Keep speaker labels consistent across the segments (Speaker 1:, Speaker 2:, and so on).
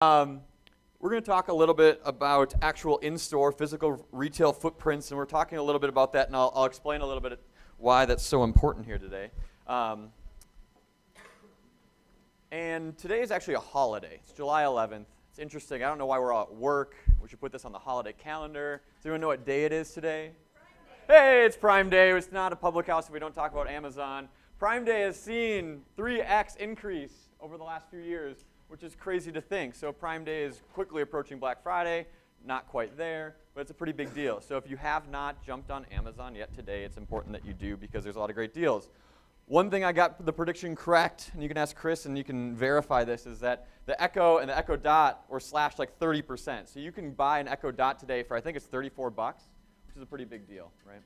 Speaker 1: Um, we're going to talk a little bit about actual in-store physical retail footprints, and we're talking a little bit about that, and I'll explain a little bit why that's so important here today. And today is actually a holiday. It's July 11th. It's interesting. I don't know why we're all at work. We should put this on the holiday calendar. Does anyone know what day it is today? Hey, it's Prime Day. It's not a public house if we don't talk about Amazon. Prime Day has seen 3x increase over the last few years, which is crazy to think. So Prime Day is quickly approaching Black Friday. Not quite there, but it's a pretty big deal. So if you have not jumped on Amazon yet today, it's important that you do because there's a lot of great deals. One thing I got the prediction correct, and you can ask Chris and you can verify this, is that the Echo and the Echo Dot were slashed like 30%. So you can buy an Echo Dot today for, I think it's $34, which is a pretty big deal, right?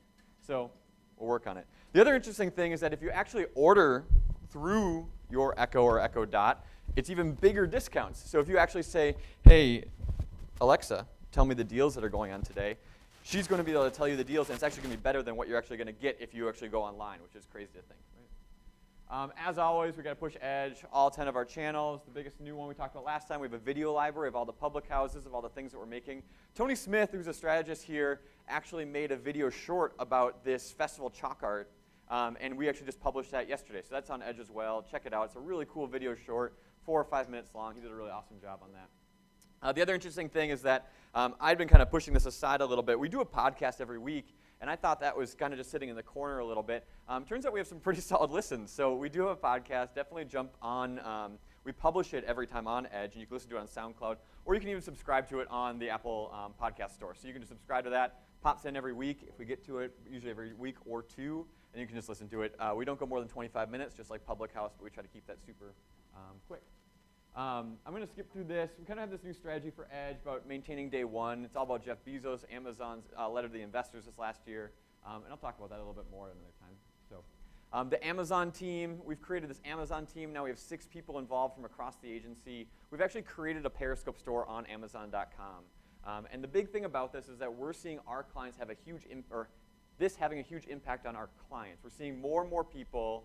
Speaker 1: So we'll work on it. The other interesting thing is that if you actually order through your Echo or Echo Dot, it's even bigger discounts. So if you actually say, hey, Alexa, tell me the deals that are going on today, she's going to be able to tell you the deals, and it's actually going to be better than what you're actually going to get if you actually go online, which is crazy to think. As always, we've got to push Edge, all 10 of our channels. The biggest new one we talked about last time, we have a video library of all the public houses, of all the things that we're making. Tony Smith, who's a strategist here, actually made a video short about this festival chalk art, and we actually just published that yesterday. So that's on Edge as well. Check it out. It's a really cool video short, 4 or 5 minutes long. He did a really awesome job on that. The other interesting thing is that I've been kind of pushing this aside a little bit. We do a podcast every week, and I thought that was kind of just sitting in the corner a little bit. Turns out we have some pretty solid listens. So we do have a podcast. Definitely jump on. We publish it every time on Edge, and you can listen to it on SoundCloud, or you can even subscribe to it on the Apple Podcast Store. So you can just subscribe to that. Pops in every week. If we get to it, usually every week or two, and you can just listen to it. We don't go more than 25 minutes, just like Public House, but we try to keep that super quick. I'm going to skip through this. We kind of have this new strategy for Edge about maintaining day one. It's all about Jeff Bezos, Amazon's letter to the investors this last year. And I'll talk about that a little bit more another time. So, the Amazon team, we've created this Amazon team. Now we have 6 people involved from across the agency. We've actually created a Periscope store on Amazon.com. And the big thing about this is that we're seeing our clients have a huge having a huge impact on our clients. We're seeing more and more people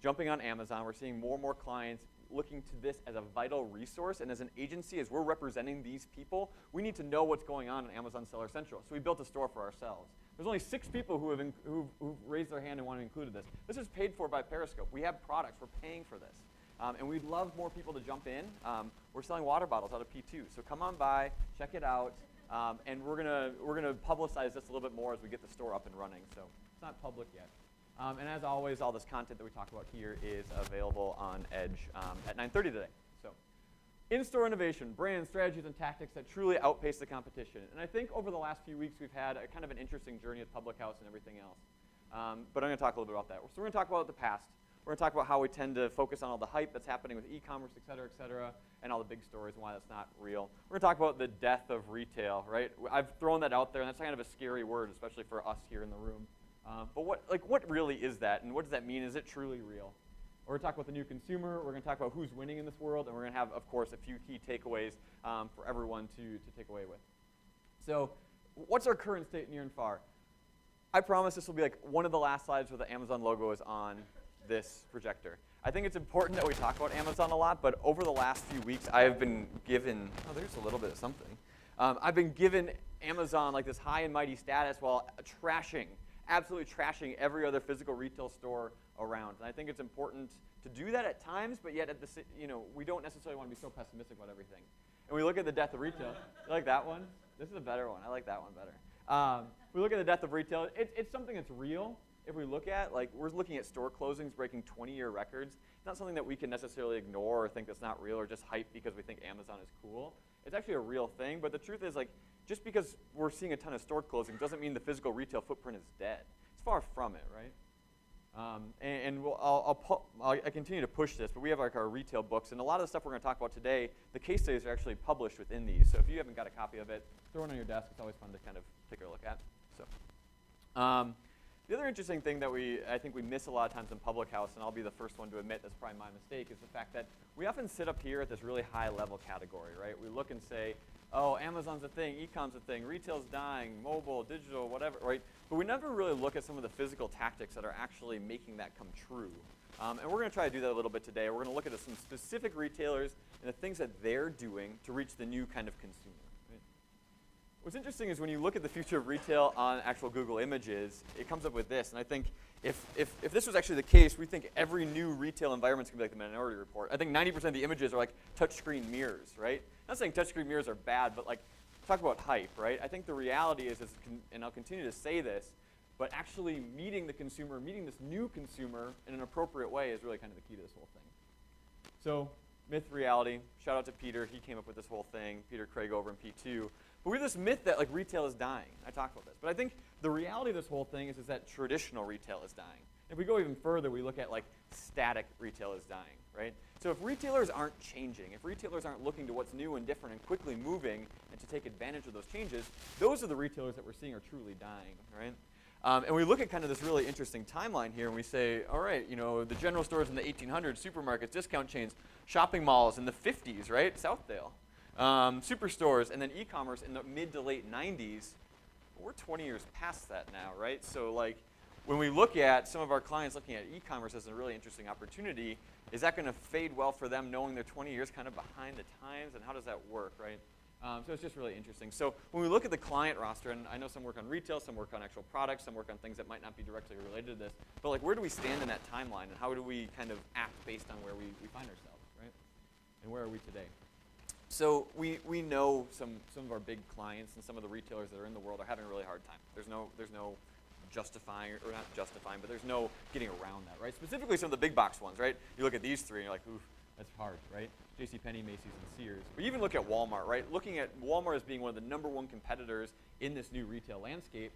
Speaker 1: jumping on Amazon. We're seeing more and more clients looking to this as a vital resource, and as an agency, as we're representing these people, we need to know what's going on in Amazon Seller Central. So we built a store for ourselves. There's only 6 people who've raised their hand and want to include this. This is paid for by Periscope. We have products. We're paying for this. And we'd love more people to jump in. We're selling water bottles out of P2. So come on by, check it out, and we're gonna publicize this a little bit more as we get the store up and running. So it's not public yet. And as always, all this content that we talk about here is available on Edge at 9:30 today. So, in-store innovation, brands, strategies, and tactics that truly outpace the competition. And I think over the last few weeks, we've had a kind of an interesting journey at Public House and everything else. But I'm going to talk a little bit about that. So we're going to talk about the past. We're going to talk about how we tend to focus on all the hype that's happening with e-commerce, et cetera, and all the big stories and why that's not real. We're going to talk about the death of retail, right? I've thrown that out there, and that's kind of a scary word, especially for us here in the room. But what really is that, and what does that mean? Is it truly real? We're going to talk about the new consumer. We're going to talk about who's winning in this world, and we're going to have, of course, a few key takeaways for everyone to take away with. So, what's our current state near and far? I promise this will be like one of the last slides where the Amazon logo is on this projector. I think it's important that we talk about Amazon a lot, but over the last few weeks, I have been given, there's a little bit of something. I've been given Amazon like this high and mighty status while absolutely trashing every other physical retail store around. And I think it's important to do that at times, but yet we don't necessarily want to be so pessimistic about everything. And we look at the death of retail. You like that one? This is a better one. I like that one better. We look at the death of retail. It's something that's real. If we look at, we're looking at store closings breaking 20-year records. It's not something that we can necessarily ignore or think that's not real or just hype because we think Amazon is cool. It's actually a real thing, but the truth is, just because we're seeing a ton of store closings doesn't mean the physical retail footprint is dead. It's far from it, right? I continue to push this, but we have our retail books, and a lot of the stuff we're going to talk about today, the case studies are actually published within these. So if you haven't got a copy of it, throw it on your desk. It's always fun to kind of take a look at. So, the other interesting thing that I think we miss a lot of times in Public House, and I'll be the first one to admit that's probably my mistake, is the fact that we often sit up here at this really high level category, right? We look and say, oh, Amazon's a thing, e-com's a thing, retail's dying, mobile, digital, whatever, right? But we never really look at some of the physical tactics that are actually making that come true. And we're going to try to do that a little bit today. We're going to look at some specific retailers and the things that they're doing to reach the new kind of consumer. Right? What's interesting is when you look at the future of retail on actual Google Images, it comes up with this. And I think if this was actually the case, we think every new retail environment is going to be like the Minority Report. I think 90% of the images are like touchscreen mirrors, right? I'm not saying touchscreen mirrors are bad, but like talk about hype, right? I think the reality is, and I'll continue to say this, but actually meeting the consumer, meeting this new consumer in an appropriate way is really kind of the key to this whole thing. So myth, reality, shout out to Peter. He came up with this whole thing, Peter Craig over in P2. But we have this myth that like retail is dying. I talked about this. But I think the reality of this whole thing is that traditional retail is dying. If we go even further, we look at like static retail is dying, right? So if retailers aren't changing, if retailers aren't looking to what's new and different and quickly moving and to take advantage of those changes, those are the retailers that we're seeing are truly dying, right? And we look at kind of this really interesting timeline here, and we say, all right, you know, the general stores in the 1800s, supermarkets, discount chains, shopping malls in the 50s, right, Southdale, superstores, and then e-commerce in the mid to late 90s. We're 20 years past that now, right? So like when we look at some of our clients looking at e-commerce as a really interesting opportunity, is that going to fade well for them knowing they're 20 years kind of behind the times, and how does that work, right? So it's just really interesting. So when we look at the client roster, and I know some work on retail, some work on actual products, some work on things that might not be directly related to this, but like where do we stand in that timeline, and how do we kind of act based on where we find ourselves, right? And where are we today? So we know some of our big clients and some of the retailers that are in the world are having a really hard time. There's no justifying, or not justifying, but there's no getting around that, right? Specifically some of the big box ones, right? You look at these three and you're like, ooh, that's hard, right? JCPenney, Macy's, and Sears. But even look at Walmart, right? Looking at Walmart as being one of the #1 competitors in this new retail landscape,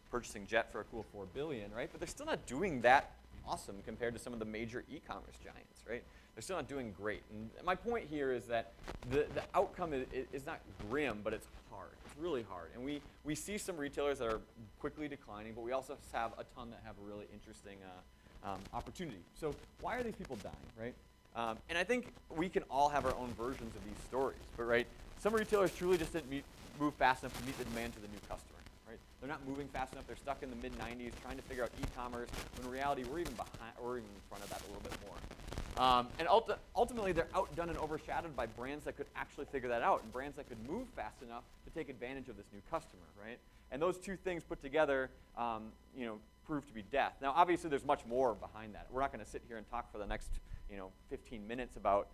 Speaker 1: purchasing Jet for a cool $4 billion, right? But they're still not doing that awesome compared to some of the major e-commerce giants, right? They're still not doing great. And my point here is that the outcome is not grim, but it's hard. It's really hard. And we see some retailers that are quickly declining, but we also have a ton that have a really interesting opportunity. So why are these people dying, right? And I think we can all have our own versions of these stories, but right, some retailers truly just didn't move fast enough to meet the demand to the new customer, right? They're not moving fast enough. They're stuck in the mid-90s trying to figure out e-commerce, when in reality we're even behind, or even in front of that a little bit more. And ultimately they're outdone and overshadowed by brands that could actually figure that out, and brands that could move fast enough to take advantage of this new customer, right? And those two things put together, you know, prove to be death. Now obviously there's much more behind that. We're not going to sit here and talk for the next 15 minutes about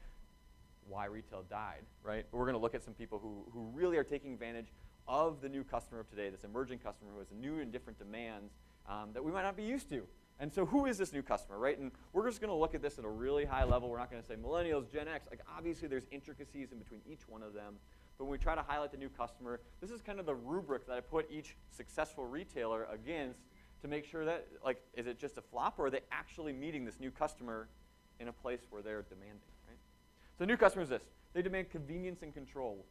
Speaker 1: why retail died, right? But we're going to look at some people who really are taking advantage of the new customer of today, this emerging customer who has new and different demands that we might not be used to. And so who is this new customer, right? And we're just going to look at this at a really high level. We're not going to say millennials, Gen X. Like obviously there's intricacies in between each one of them. But when we try to highlight the new customer, this is kind of the rubric that I put each successful retailer against to make sure that, like, is it just a flop, or are they actually meeting this new customer in a place where they're demanding, right? So new customer is this. They demand convenience and control.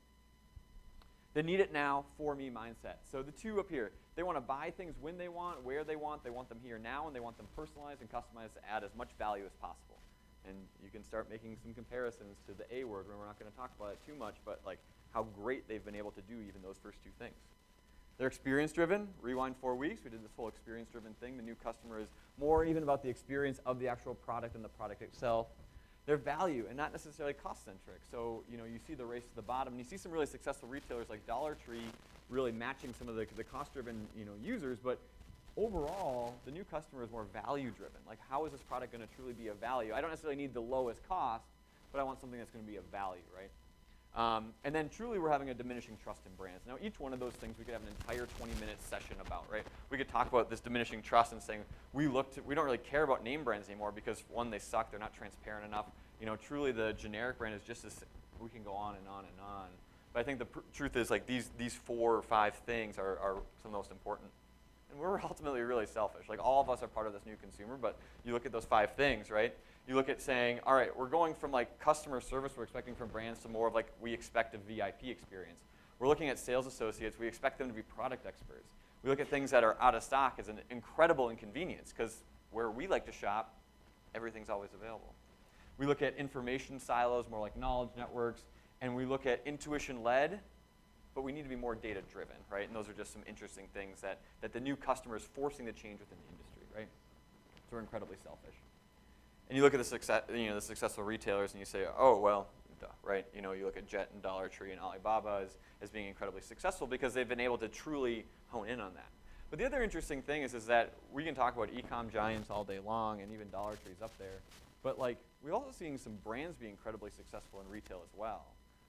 Speaker 1: They need it now, for me mindset. So the two up here, they want to buy things when they want, where they want them here now, and they want them personalized and customized to add as much value as possible. And you can start making some comparisons to the A word, where we're not going to talk about it too much, but like how great they've been able to do even those first two things. They're experience-driven. Rewind 4 weeks. We did this whole experience-driven thing. The new customer is more even about the experience of the actual product and the product itself. They're value and not necessarily cost-centric. So you see the race to the bottom. And you see some really successful retailers like Dollar Tree really matching some of the cost-driven users. But overall, the new customer is more value-driven. Like, how is this product going to truly be of value? I don't necessarily need the lowest cost, but I want something that's going to be of value, right? And then truly we're having a diminishing trust in brands. Now each one of those things we could have an entire 20-minute session about, right? We could talk about this diminishing trust and saying we don't really care about name brands anymore because one, they suck, they're not transparent enough. Truly the generic brand is just as, we can go on and on and on. But I think the truth is like these 4 or 5 things are some of the most important. And we're ultimately really selfish. Like all of us are part of this new consumer, but you look at those 5 things, right? You look at saying, all right, we're going from like customer service we're expecting from brands to more of like we expect a VIP experience. We're looking at sales associates, we expect them to be product experts. We look at things that are out of stock as an incredible inconvenience because where we like to shop, everything's always available. We look at information silos, more like knowledge networks, and we look at intuition-led, but we need to be more data-driven, right? And those are just some interesting things that the new customer is forcing the change within the industry, right? So we're incredibly selfish. And you look at the success, the successful retailers, and you say, oh well, duh, right? You look at Jet and Dollar Tree and Alibaba as being incredibly successful because they've been able to truly hone in on that. But the other interesting thing is that we can talk about e-com giants all day long, and even Dollar Tree's up there. But like, we're also seeing some brands be incredibly successful in retail as well,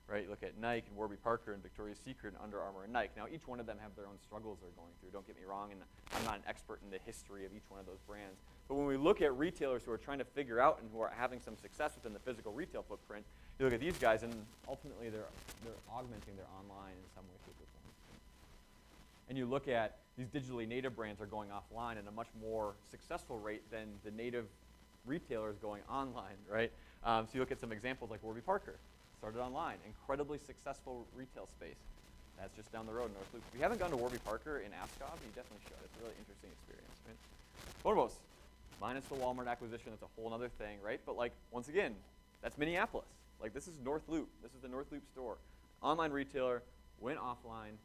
Speaker 1: right? You look at Nike and Warby Parker and Victoria's Secret and Under Armour and Nike. Now, each one of them have their own struggles they're going through. Don't get me wrong, and I'm not an expert in the history of each one of those brands. But when we look at retailers who are trying to figure out and who are having some success within the physical retail footprint, you look at these guys, and ultimately they're augmenting their online in some way, shape, or form. And you look at these digitally native brands are going offline at a much more successful rate than the native retailers going online, right? So you look at some examples like Warby Parker, started online, incredibly successful retail space. That's just down the road in North Loop. If you haven't gone to Warby Parker in Ascov, you definitely should. It's a really interesting experience, right? Bonobos, minus the Walmart acquisition, that's a whole other thing, right? But like, once again, that's Minneapolis. Like, this is North Loop. This is the North Loop store. Online retailer, went offline,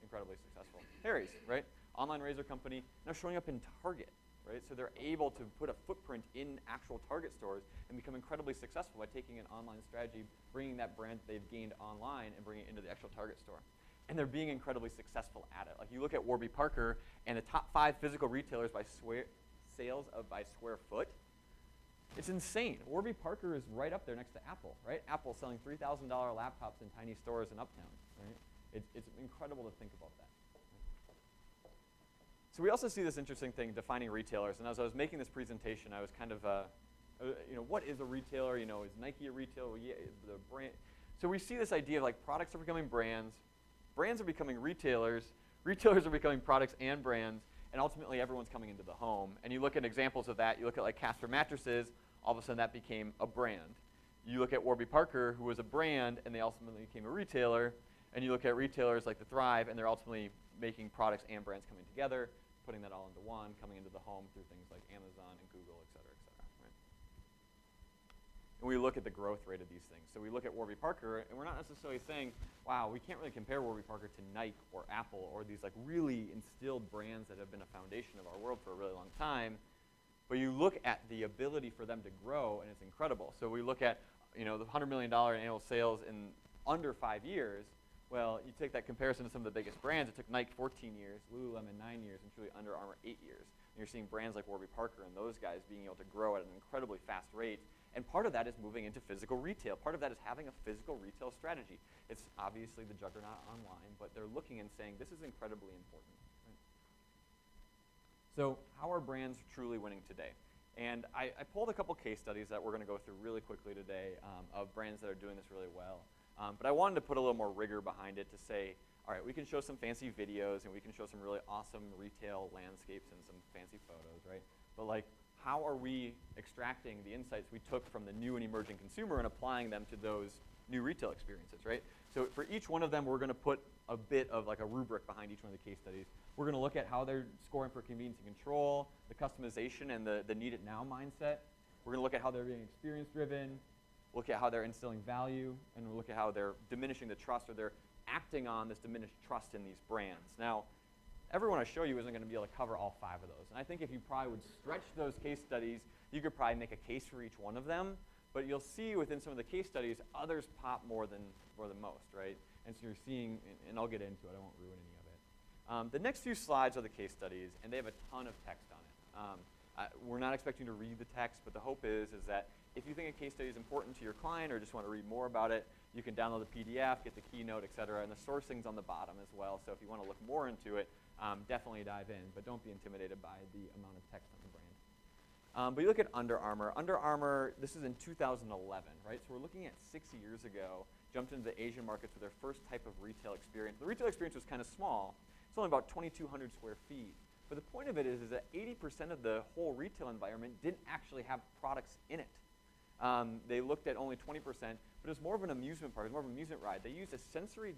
Speaker 1: incredibly successful. Harry's, right? Online razor company, now showing up in Target, right? So they're able to put a footprint in actual Target stores and become incredibly successful by taking an online strategy, bringing that brand that they've gained online and bringing it into the actual Target store. And they're being incredibly successful at it. Like, you look at Warby Parker and the top 5 physical retailers by sales by square foot. It's insane. Warby Parker is right up there next to Apple, right? Apple selling $3,000 laptops in tiny stores in Uptown, right? It's incredible to think about that. So we also see this interesting thing defining retailers. And as I was making this presentation, I was kind of, what is a retailer? Is Nike a retailer? Well, yeah, the brand. So we see this idea of like products are becoming brands are becoming retailers are becoming products and brands, and ultimately everyone's coming into the home. And you look at examples of that. You look at like Casper mattresses. All of a sudden that became a brand. You look at Warby Parker, who was a brand, and they ultimately became a retailer. And you look at retailers like the Thrive, and they're ultimately making products and brands coming together, putting that all into one, coming into the home through things like Amazon and Google, et cetera, right? And we look at the growth rate of these things. So we look at Warby Parker, and we're not necessarily saying, wow, we can't really compare Warby Parker to Nike or Apple or these like really instilled brands that have been a foundation of our world for a really long time. But you look at the ability for them to grow, and it's incredible. So we look at the $100 million annual sales in under 5 years. Well, you take that comparison to some of the biggest brands. It took Nike 14 years, Lululemon 9 years, and truly Under Armour 8 years. And you're seeing brands like Warby Parker and those guys being able to grow at an incredibly fast rate. And part of that is moving into physical retail. Part of that is having a physical retail strategy. It's obviously the juggernaut online, but they're looking and saying this is incredibly important. Right? So how are brands truly winning today? And I pulled a couple case studies that we're going to go through really quickly today of brands that are doing this really well. But I wanted to put a little more rigor behind it to say, all right, we can show some fancy videos and we can show some really awesome retail landscapes and some fancy photos, right? But like, how are we extracting the insights we took from the new and emerging consumer and applying them to those new retail experiences, right? So for each one of them, we're going to put a bit of like a rubric behind each one of the case studies. We're going to look at how they're scoring for convenience and control, the customization and the need it now mindset. We're going to look at how they're being experience driven, look at how they're instilling value, and we'll look at how they're diminishing the trust or they're acting on this diminished trust in these brands. Now, everyone I show you isn't going to be able to cover all 5 of those. And I think if you probably would stretch those case studies, you could probably make a case for each one of them. But you'll see within some of the case studies, others pop more than most, right? And so you're seeing, and I'll get into it, I won't ruin any of it. The next few slides are the case studies, and they have a ton of text on it. We're not expecting to read the text, but the hope is that if you think a case study is important to your client or just want to read more about it, you can download the PDF, get the keynote, et cetera, and the sourcing's on the bottom as well. So if you want to look more into it, definitely dive in, but don't be intimidated by the amount of text on the brand. But you look at Under Armour. Under Armour, this is in 2011, right? So we're looking at 6 years ago, jumped into the Asian markets with their first type of retail experience. The retail experience was kind of small. It's only about 2,200 square feet. But the point of it is that 80% of the whole retail environment didn't actually have products in it. They looked at only 20%, but it was more of an amusement park, it was more of an amusement ride. They used a sensory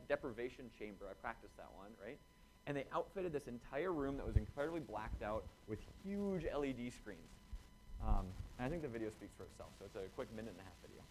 Speaker 1: deprivation chamber. I practiced that one, right? And they outfitted this entire room that was incredibly blacked out with huge LED screens. And I think the video speaks for itself, so it's a quick 1.5 minute video.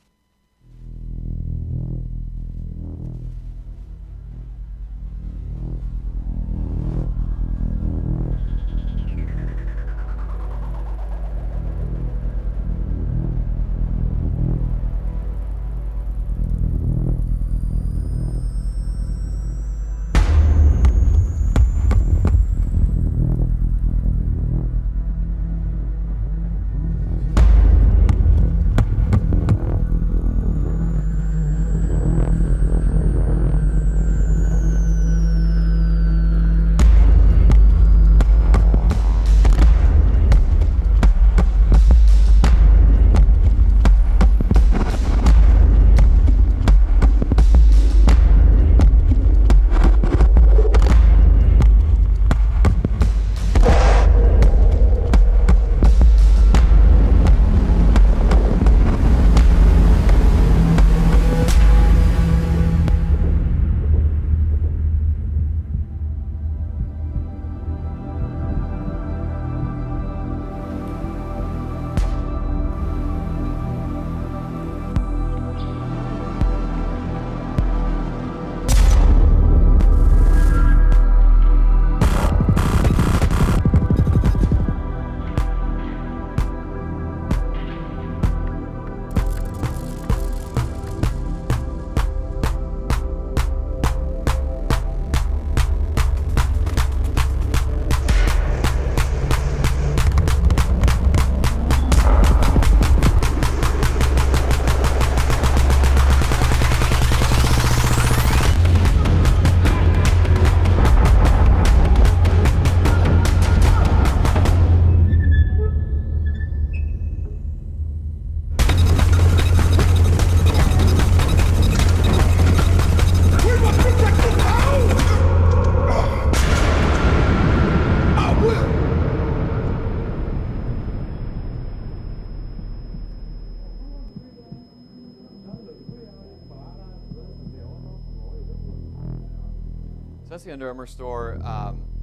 Speaker 1: So that's the Under Armour store.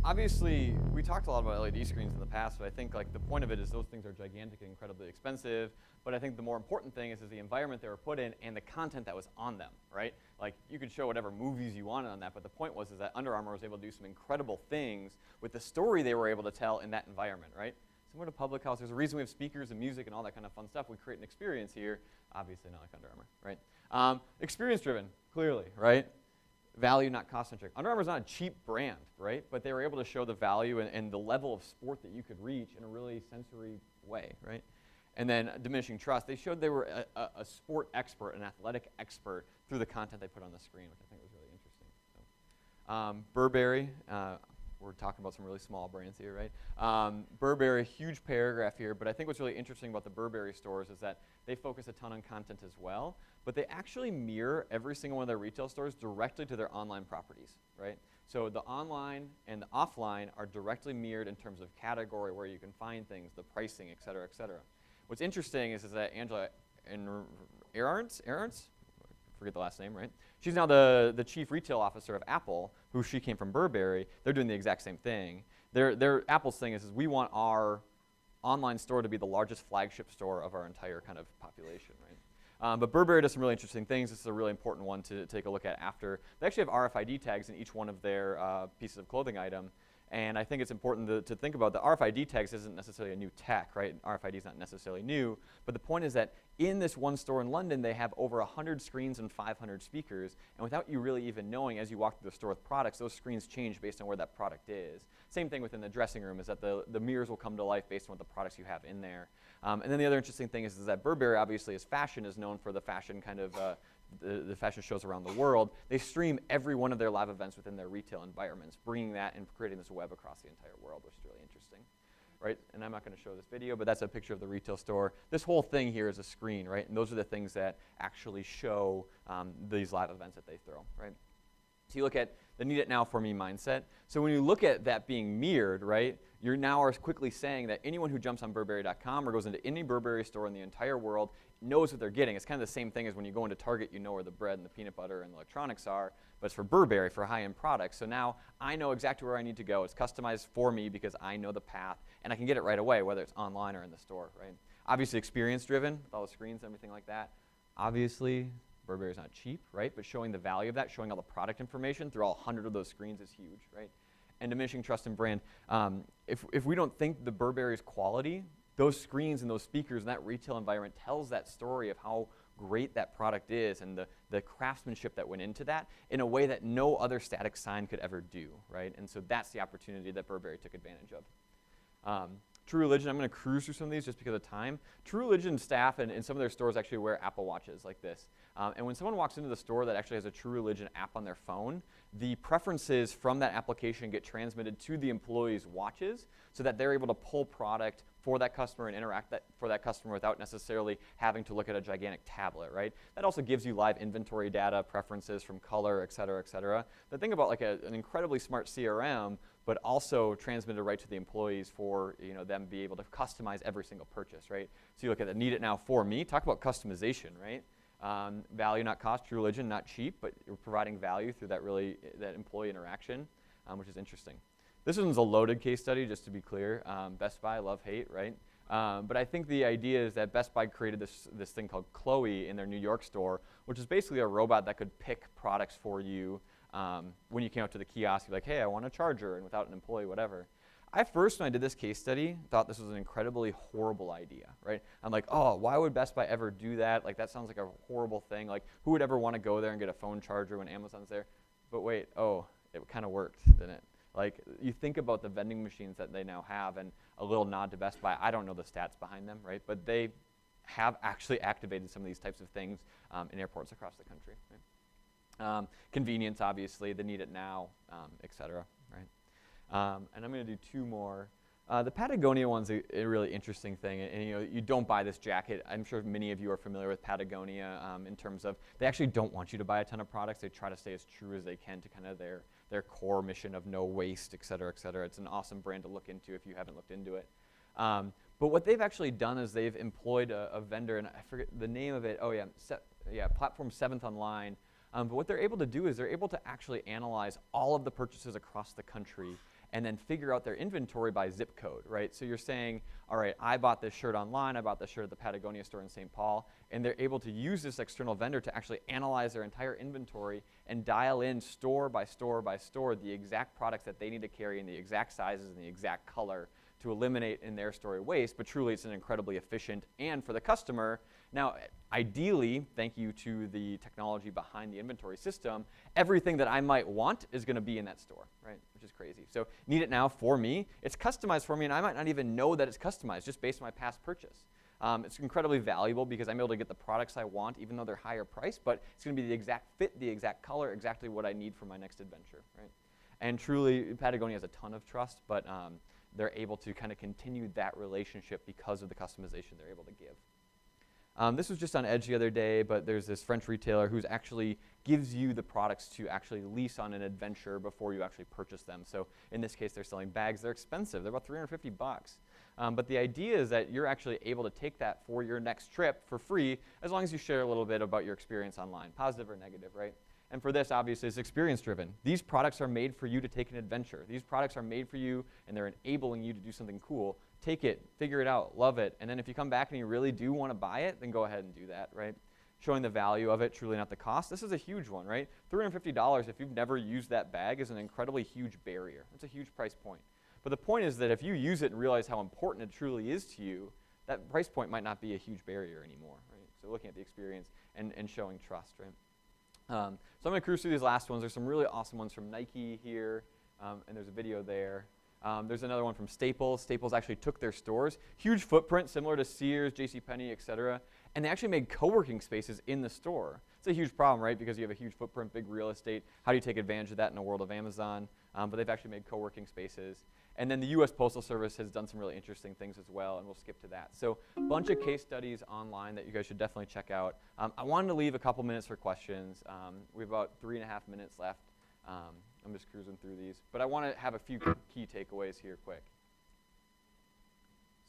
Speaker 1: Obviously, we talked a lot about LED screens in the past, but I think like the point of it is those things are gigantic and incredibly expensive. But I think the more important thing is the environment they were put in and the content that was on them, right? Like you could show whatever movies you wanted on that, but the point was is that Under Armour was able to do some incredible things with the story they were able to tell in that environment, right? Similar to Public House, there's a reason we have speakers and music and all that kind of fun stuff. We create an experience here, obviously not like Under Armour, right? Experience driven, clearly, right? Value, not cost-centric. Under Armour's not a cheap brand, right? But they were able to show the value and the level of sport that you could reach in a really sensory way, right? And then diminishing trust. They showed they were a sport expert, an athletic expert through the content they put on the screen, which I think was really interesting. So, Burberry, we're talking about some really small brands here, right? Burberry, huge paragraph here, but I think what's really interesting about the Burberry stores is that they focus a ton on content as well, but they actually mirror every single one of their retail stores directly to their online properties, right? So the online and the offline are directly mirrored in terms of category, where you can find things, the pricing, et cetera, et cetera. What's interesting is that Angela Ahrendts, forget the last name, right? She's now the chief retail officer of Apple, who she came from Burberry. They're doing the exact same thing. Their Apple's thing is we want our online store to be the largest flagship store of our entire kind of population, right? But Burberry does some really interesting things. This is a really important one to take a look at after. They actually have RFID tags in each one of their pieces of clothing item. And I think it's important to think about the RFID tags isn't necessarily a new tech, right? RFID is not necessarily new. But the point is that in this one store in London, they have over 100 screens and 500 speakers. And without you really even knowing, as you walk through the store with products, those screens change based on where that product is. Same thing within the dressing room is that the mirrors will come to life based on what the products you have in there. And then the other interesting thing is that Burberry, obviously, as fashion, is known for the fashion kind of the fashion shows around the world. They stream every one of their live events within their retail environments, bringing that and creating this web across the entire world, which is really interesting, right? And I'm not going to show this video, but that's a picture of the retail store. This whole thing here is a screen, right? And those are the things that actually show these live events that they throw, right? So you look at the need it now for me mindset. So when you look at that being mirrored, right, you're now are quickly saying that anyone who jumps on Burberry.com or goes into any Burberry store in the entire world knows what they're getting. It's kind of the same thing as when you go into Target, you know where the bread and the peanut butter and the electronics are, but it's for Burberry, for high-end products. So now I know exactly where I need to go. It's customized for me because I know the path, and I can get it right away, whether it's online or in the store, right? Obviously experience-driven with all the screens and everything like that. Obviously, Burberry is not cheap, right? But showing the value of that, showing all the product information through all 100 of those screens is huge, right? And diminishing trust in brand. If we don't think the Burberry's quality, those screens and those speakers and that retail environment tells that story of how great that product is and the craftsmanship that went into that in a way that no other static sign could ever do, right? And so that's the opportunity that Burberry took advantage of. True Religion, I'm going to cruise through some of these just because of time. True Religion staff in some of their stores actually wear Apple Watches like this. And when someone walks into the store that actually has a True Religion app on their phone, the preferences from that application get transmitted to the employees' watches so that they're able to pull product for that customer and interact for that customer without necessarily having to look at a gigantic tablet, right? That also gives you live inventory data, preferences from color, et cetera, et cetera. But think about like an incredibly smart CRM, but also transmitted right to the employees for them be able to customize every single purchase, right? So you look at the need it now for me, talk about customization, right? Value, not cost. True Religion, not cheap, but you're providing value through that employee interaction, which is interesting. This one's a loaded case study, just to be clear. Best Buy, love, hate, right? But I think the idea is that Best Buy created this thing called Chloe in their New York store, which is basically a robot that could pick products for you when you came up to the kiosk. You're like, hey, I want a charger, and without an employee, whatever. I first, when I did this case study, thought this was an incredibly horrible idea, right? I'm like, oh, why would Best Buy ever do that? Like, that sounds like a horrible thing. Like, who would ever want to go there and get a phone charger when Amazon's there? But wait, it kind of worked, didn't it? Like, you think about the vending machines that they now have, and a little nod to Best Buy. I don't know the stats behind them, right? But they have actually activated some of these types of things in airports across the country, right? Convenience, obviously, the need it now, et cetera, right? And I'm going to do two more. The Patagonia one's a really interesting thing, and you don't buy this jacket. I'm sure many of you are familiar with Patagonia in terms of they actually don't want you to buy a ton of products. They try to stay as true as they can to kind of their core mission of no waste, et cetera, et cetera. It's an awesome brand to look into if you haven't looked into it. But what they've actually done is they've employed a vendor, and I forget the name of it. Oh yeah, Platform 7th Online. But what they're able to do is they're able to actually analyze all of the purchases across the country and then figure out their inventory by zip code, right? So you're saying, all right, I bought this shirt online, I bought this shirt at the Patagonia store in St. Paul, and they're able to use this external vendor to actually analyze their entire inventory and dial in store by store by store the exact products that they need to carry in the exact sizes and the exact color to eliminate in their store waste, but truly it's an incredibly efficient, and for the customer, now ideally, thank you to the technology behind the inventory system, everything that I might want is going to be in that store, right? Which is crazy. So need it now for me, it's customized for me, and I might not even know that it's customized just based on my past purchase. It's incredibly valuable because I'm able to get the products I want, even though they're higher priced, but it's going to be the exact fit, the exact color, exactly what I need for my next adventure, right? And truly, Patagonia has a ton of trust, but they're able to kind of continue that relationship because of the customization they're able to give. This was just on Edge the other day, but there's this French retailer who's actually gives you the products to actually lease on an adventure before you actually purchase them. So in this case, they're selling bags. They're expensive. They're about $350. But the idea is that you're actually able to take that for your next trip for free as long as you share a little bit about your experience online, positive or negative, right? And for this, obviously, it's experience-driven. These products are made for you to take an adventure. These products are made for you, and they're enabling you to do something cool. Take it, figure it out, love it, and then if you come back and you really do want to buy it, then go ahead and do that, right? Showing the value of it, truly not the cost. This is a huge one, right? $350, if you've never used that bag, is an incredibly huge barrier. It's a huge price point. But the point is that if you use it and realize how important it truly is to you, that price point might not be a huge barrier anymore, right? So looking at the experience and showing trust, right? So I'm going to cruise through these last ones. There's some really awesome ones from Nike here, and there's a video there. There's another one from Staples. Staples actually took their stores, huge footprint, similar to Sears, JCPenney, et cetera, and they actually made co-working spaces in the store. It's a huge problem, right, because you have a huge footprint, big real estate. How do you take advantage of that in a world of Amazon? But they've actually made co-working spaces. And then the U.S. Postal Service has done some really interesting things as well, and we'll skip to that. So a bunch of case studies online that you guys should definitely check out. I wanted to leave a couple minutes for questions. We have about 3.5 minutes left. I'm just cruising through these. But I want to have a few key takeaways here quick.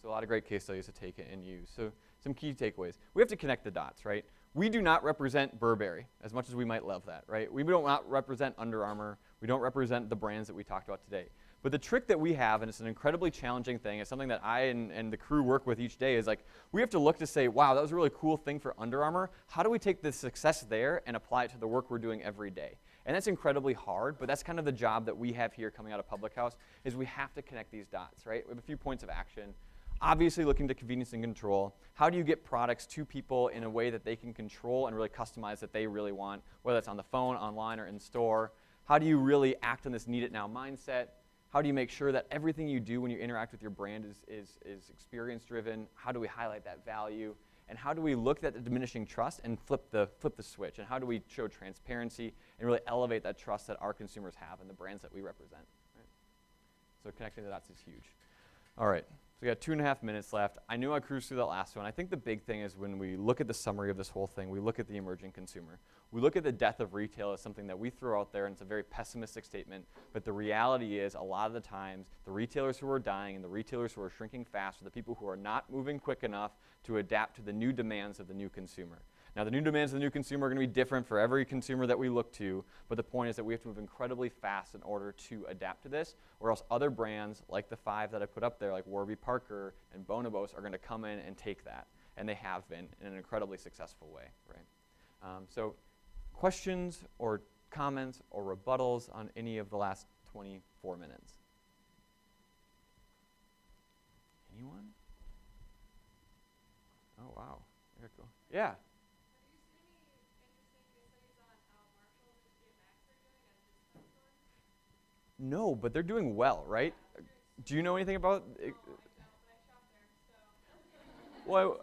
Speaker 1: So a lot of great case studies to take and use. So some key takeaways. We have to connect the dots, right? We do not represent Burberry, as much as we might love that, right? We don't not represent Under Armour. We don't represent the brands that we talked about today. But the trick that we have, and it's an incredibly challenging thing, it's something that I and the crew work with each day, is like we have to look to say, wow, that was a really cool thing for Under Armour. How do we take the success there and apply it to the work we're doing every day? And that's incredibly hard, but that's kind of the job that we have here coming out of Public House, is we have to connect these dots, right? We have a few points of action. Obviously looking to convenience and control. How do you get products to people in a way that they can control and really customize that they really want, whether that's on the phone, online, or in store? How do you really act on this need it now mindset? How do you make sure that everything you do when you interact with your brand is experience driven? How do we highlight that value? And how do we look at the diminishing trust and flip the switch? And how do we show transparency and really elevate that trust that our consumers have in the brands that we represent? Right? So connecting the dots is huge. All right, so we got 2.5 minutes left. I knew I cruised through that last one. I think the big thing is when we look at the summary of this whole thing, we look at the emerging consumer. We look at the death of retail as something that we throw out there, and it's a very pessimistic statement, but the reality is a lot of the times the retailers who are dying and the retailers who are shrinking fast are the people who are not moving quick enough to adapt to the new demands of the new consumer. Now, the new demands of the new consumer are going to be different for every consumer that we look to, but the point is that we have to move incredibly fast in order to adapt to this, or else other brands, like the 5 that I put up there, like Warby Parker and Bonobos, are going to come in and take that, and they have been in an incredibly successful way, right? So questions or comments or rebuttals on any of the last 24 minutes? Anyone? Oh, wow. Very cool. Yeah. No, but they're doing well, right? Do you know anything about it? Well,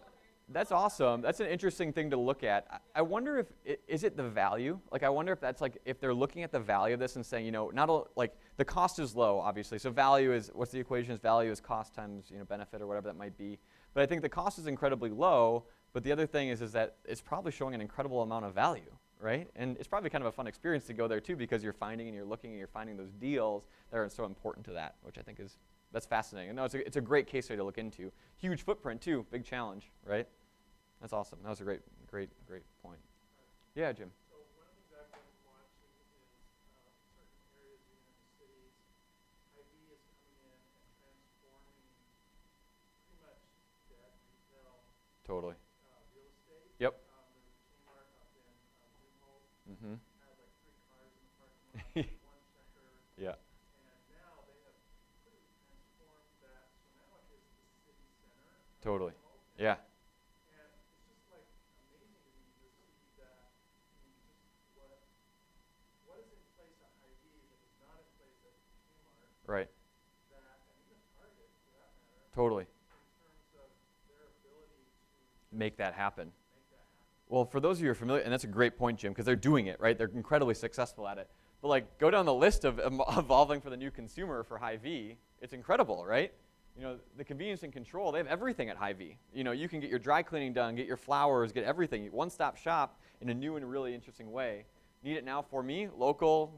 Speaker 1: that's awesome. That's an interesting thing to look at. I wonder if, is it the value? Like, I wonder if that's like, if they're looking at the value of this and saying, you know, like the cost is low, obviously. So value is, what's the equation? Is value is cost times, benefit or whatever that might be. But I think the cost is incredibly low. But the other thing is that it's probably showing an incredible amount of value, right? And it's probably kind of a fun experience to go there too, because you're finding and you're looking and you're finding those deals that are so important to that, which I think that's fascinating. And no, it's a great case study to look into. Huge footprint too, big challenge, right? That's awesome. That was a great point. Yeah, Jim.
Speaker 2: So one of the things I've
Speaker 1: Totally.
Speaker 2: real estate.
Speaker 1: Yep.
Speaker 2: There was a Kmart up in Newholt.
Speaker 1: Mm-hmm.
Speaker 2: Had like 3 cars in the parking lot, one checker.
Speaker 1: Yeah.
Speaker 2: And now they have completely transformed that. So now it is the city center.
Speaker 1: Totally.
Speaker 2: Newholt.
Speaker 1: Yeah.
Speaker 2: And it's just like amazing to me to see that. I mean, just what is in place at Hy-Vee that was not in place at Kmart.
Speaker 1: Right.
Speaker 2: That, and even Target for that matter.
Speaker 1: Totally.
Speaker 2: In terms of their ability to
Speaker 1: Make that happen.
Speaker 2: make that happen.
Speaker 1: Well, for those of you who are familiar, and that's a great point, Jim, because they're doing it, right? They're incredibly successful at it. But like, go down the list of evolving for the new consumer for Hy-Vee. It's incredible, right? You know, the convenience and control, they have everything at Hy-Vee. You know, you can get your dry cleaning done, get your flowers, get everything. One-stop shop in a new and really interesting way. Need it now for me, local,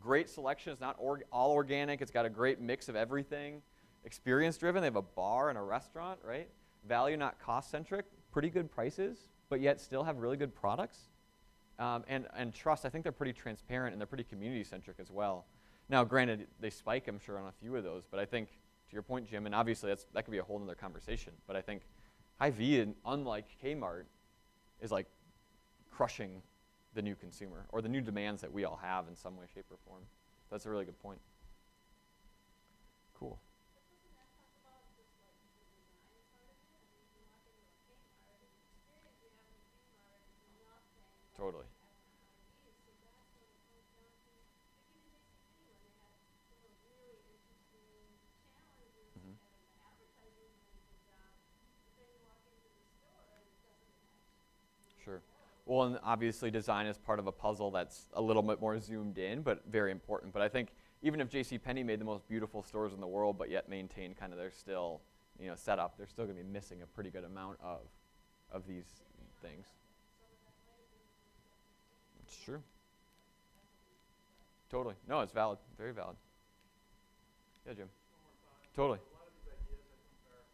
Speaker 1: great selection. It's not all organic. It's got a great mix of everything. Experience-driven. They have a bar and a restaurant, right? Value, not cost-centric. Pretty good prices, but yet still have really good products. And trust, I think they're pretty transparent and they're pretty community-centric as well. Now, granted, they spike, I'm sure, on a few of those, but I think, to your point, Jim, and obviously that could be a whole other conversation, but I think Hy-Vee, unlike Kmart, is like crushing the new consumer or the new demands that we all have in some way, shape, or form. That's a really good point. Cool. Totally. Mm-hmm. Sure. Well, and obviously design is part of a puzzle that's a little bit more zoomed in, but very important. But I think even if JCPenney made the most beautiful stores in the world, but yet maintained kind of their still, you know, setup, they're still going to be missing a pretty good amount of these things. It's true. Totally. No, it's valid. Very valid. Yeah, Jim. Totally.
Speaker 2: A lot of these ideas, I think, are,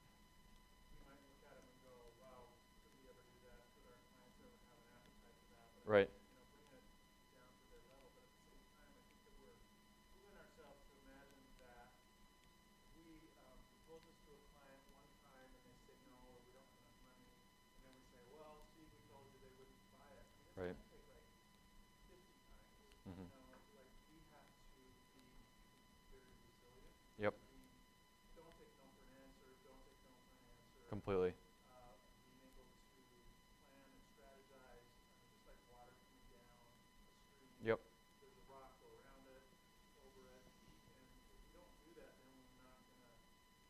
Speaker 2: we might look at them and go, wow, could we ever do that? Could our clients ever have an appetite for that? But
Speaker 1: Right.
Speaker 2: you know, bringing it down to their level. But at the same time, I think that we're fooling ourselves to imagine that we propose this to a client one time and they say no, or we don't have enough money. And then we say, well, see, we told you they wouldn't buy it. I mean, it's
Speaker 1: Right.
Speaker 2: going to take like 50 times.
Speaker 1: Mm-hmm.
Speaker 2: You know, like we have to be very resilient.
Speaker 1: Yep.
Speaker 2: We don't take no for an answer, don't take no for an answer.
Speaker 1: Completely.
Speaker 2: Being able to plan and strategize, just like water coming down a stream.
Speaker 1: Yep.
Speaker 2: There's a rock around it, over it, and if we don't do that, then we're not gonna.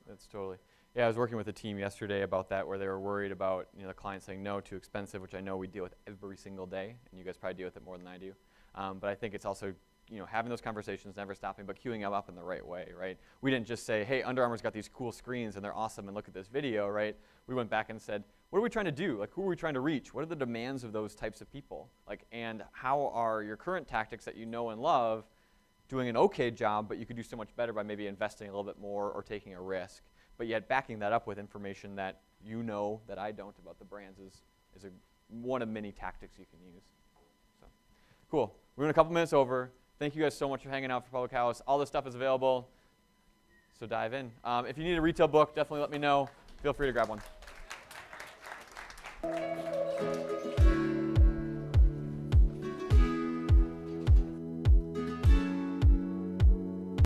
Speaker 1: That's totally. Yeah, I was working with a team yesterday about that, where they were worried about, you know, the client saying no, too expensive, which I know we deal with every single day, and you guys probably deal with it more than I do. But I think it's also, you know, having those conversations, never stopping, but queuing them up in the right way, right? We didn't just say, hey, Under Armour's got these cool screens and they're awesome and look at this video, right? We went back and said, what are we trying to do? Like, who are we trying to reach? What are the demands of those types of people? Like, and how are your current tactics that you know and love doing an okay job, but you could do so much better by maybe investing a little bit more or taking a risk, but yet backing that up with information that you know that I don't about the brands is one of many tactics you can use. So, cool. We're in a couple minutes over. Thank you guys so much for hanging out for Public House. All this stuff is available, so dive in. If you need a retail book, definitely let me know. Feel free to grab one.